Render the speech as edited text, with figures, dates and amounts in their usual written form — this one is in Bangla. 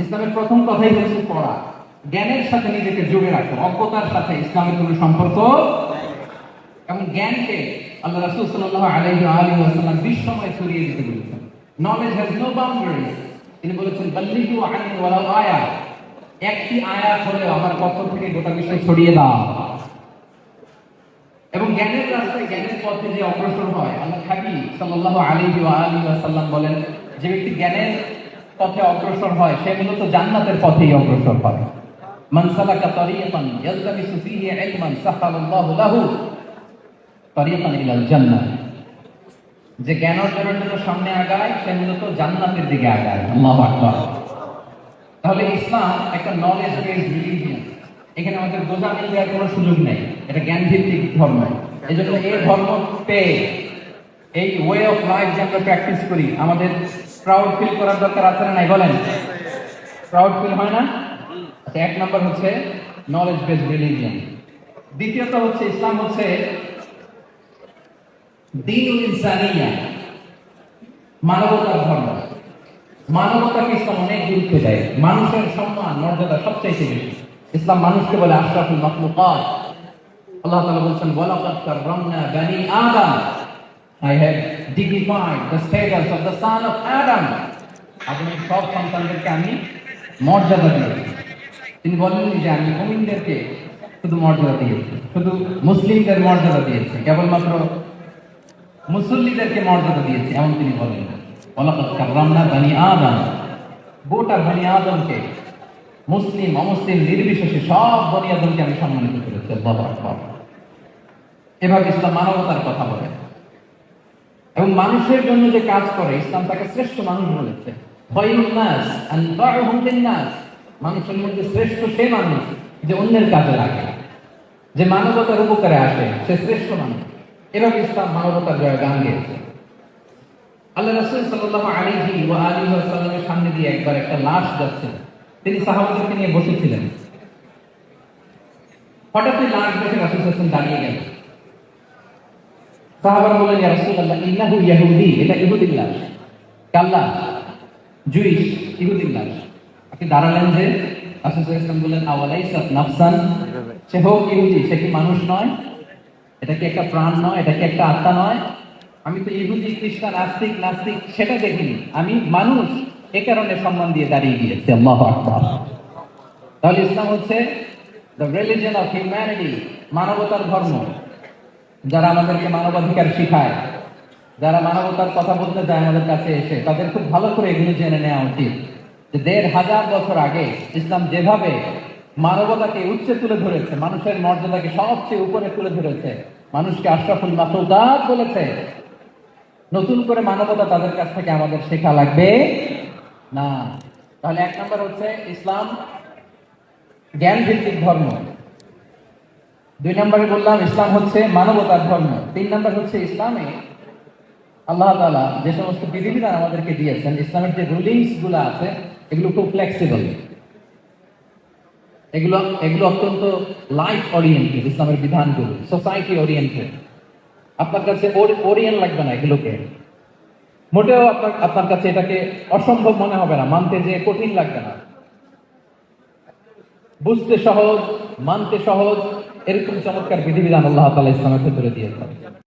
ইসলামের প্রথম কথাই হচ্ছে পড়া, জ্ঞানের সাথে নিজেকে জুড়ে রাখো। অজ্ঞতার সাথে ইসলামের কোনো সম্পর্ক। এবং জ্ঞানকে আল্লাহ রাসূল সাল্লাল্লাহু আলাইহি ওয়া সাল্লাম বিশ্বময় ছড়িয়ে দিতে বলেছেন। Knowledge has no boundaries. তিনি বলেছেন বাল্লিগু আনি ওয়ালাউ আয়া, একটি আয়াত হলেও আমার পক্ষ থেকে গোটা বিশ্বে ছড়িয়ে দাও। এবং জ্ঞানের রাস্তায়, জ্ঞানের পথে যে অগ্রসর হয়, আল্লাহ হাবিব সাল্লাল্লাহু আলাইহি ওয়া সাল্লাম বলেন, যে ব্যক্তি জ্ঞানের পথে অগ্রসর হয় সে মূলত জান্নাতের পথেই অগ্রসর হয়। মান সালাকা তারিকান ইয়ালতামিসু ফীহি ইলমান সাহালাল্লাহু লাহু তারিকান ইলাল জান্নাহ। যে জ্ঞান অর্জনের জন্য সামনে আগায় সে মূলত জান্নাতের দিকে আগায়। আল্লাহু আকবার। তাহলে ইসলাম একটা নলেজ বেসড রিলিজিয়ন। এখানে আমাদের গোজামিল দেওয়ার কোনো সুযোগ নেই। এটা জ্ঞান ভিত্তিক ধর্ম। এই জন্য এই ধর্ম পেয়ে এই ওয়ে অফ লাইফ যে আমরা প্র্যাকটিস করি, আমাদের প্রাউড ফিল করার দরকার আছে না নাই বলেন? প্রাউড ফিল হয় না? আচ্ছা, এক নম্বর হচ্ছে নলেজ বেসড রিলিজিয়ন। দ্বিতীয়ত হচ্ছে ইসলাম হচ্ছে দ্বীনুল ইনসানিয়্যাহ, মানবতার ধর্ম। মানবতাকে ইসলাম অনেক গুরুত্ব দেয়। মানুষের সম্মান মর্যাদা সবচেয়ে বেশি। ইসলাম মানুষকে বলে আশরাফুল মাখলুকাত। আল্লাহ তাআলা বলেছেন ওয়ালাকাদ কাররামনা বানি আদম, I have dignified the status of the son of Adam. আদমের সব সন্তানদেরকে আমি মর্যাদা দিয়েছি। তিনি বলেন যে আমি মুমিনদেরকে শুধু মর্যাদা দিয়েছি, শুধু মুসলিমদের মর্যাদা দিয়েছি, কেবলমাত্র মুসল্লিদেরকে মর্যাদা দিয়েছি, এমন তিনি বলেন। ওয়ালাকাদ কাররামনা বানি আদম, গোটা বনি আদমকে, মুসলিম অমুসলিম নির্বিশেষে সব বনি আদমকে আমি সম্মানিত করেছি। আল্লাহু আকবার। এভাবে ইসলাম মানবতার কথা বলে এবং মানুষের জন্য যে কাজ করে ইসলাম তাকে শ্রেষ্ঠ মানুষ বলেছে। খায়রুন নাস আনফাউহুম লিন-নাস, মানুষের মধ্যে শ্রেষ্ঠ সে মানুষ যে অন্যের কাজে লাগে, যে মানবতার উপকারে আসে, সে শ্রেষ্ঠ মানুষ। এভাবে ইসলাম মানবতার জয় গান গেয়েছে। আল্লাহ রাসূল সাল্লাল্লাহু আলাইহি ওয়া সাল্লামের সামনে দিয়ে একবার একটা লাশ যাচ্ছে। তিনি সাহাবাদেরকে নিয়ে বসেছিলেন। হঠাৎই লাশ দেখে রাসূল সাল্লাল্লাহু আলাইহি ওয়াসাল্লাম দাঁড়িয়ে গেলেন। সাহাবারা বললেন, ইয়া রাসূলুল্লাহ ইন্নাহু ইয়াহুদি, এটা ইহুদির লাশ। কাল্লা, জুইশ, ইহুদির লাশ। আপনি দাঁড়ালেন যে? রাসূল সাল্লাল্লাহু আলাইহি ওয়াসাল্লাম বললেন আওয়ালাইসাত নাফসান, সে হোক ইহুদি, সে কি মানুষ নয়? এটা কি একটা প্রাণ নয়? এটা কি একটা আত্মা নয়? আমি তো ইহুদি, খ্রিস্টান, আস্তিক, নাস্তিক সেটা দেখিনি, আমি মানুষ, এ কারণে সম্মান দিয়ে দাঁড়িয়ে গিয়েছে। আল্লাহু আকবার। তাহলে ইসলাম হচ্ছে দ্য রিলিজিয়ন অফ হিউম্যানিটি, মানবতার ধর্ম। যারা আমাদেরকে মানবাধিকার শিখায়, যারা মানবতার কথা বলতে যায় আমাদের কাছে এসে, তাদের খুব ভালো করে এগুলো জেনে নেওয়া উচিত যে ১৫০০ বছর আগে ইসলাম যেভাবে মানবতাকে উচ্চে তুলে ধরেছে, মানুষের মর্যাদাকে সবচেয়ে উপরে তুলে ধরেছে, মানুষকে আশরাফুল মাখলুকাত বলেছে, নতুন করে মানবতা তাদের কাছ থেকে আমাদের শেখা লাগবে না। তাহলে এক নম্বর হচ্ছে ইসলাম জ্ঞান ভিত্তিক ধর্ম। ২ নম্বরে বললাম ইসলাম হচ্ছে মানবতার ধর্ম। ৩ নম্বর হচ্ছে ইসলামে আল্লাহ তাআলা যে সমস্ত বিধিবিধান আমাদেরকে দিয়েছেন, ইসলামের যে রুলিংস গুলো আছে এগুলো খুব ফ্লেক্সিবল, এগুলো অত্যন্ত লাইফ ওরিয়েন্টেড। ইসলামের বিধানগুলো সোসাইটি ওরিয়েন্টেড। আপনার কাছে ওরিয়েন্ট লাগবে না এগুলোকে, মোটেও আপনার কাছে এটাকে অসম্ভব মনে হবে না, মানতে যে কঠিন লাগবে না, বুঝতে সহজ, মানতে সহজ, এরকম চমৎকার বিধিবিধান আল্লাহ তাআলা ইসলামের ভেতরে দিয়েছেন।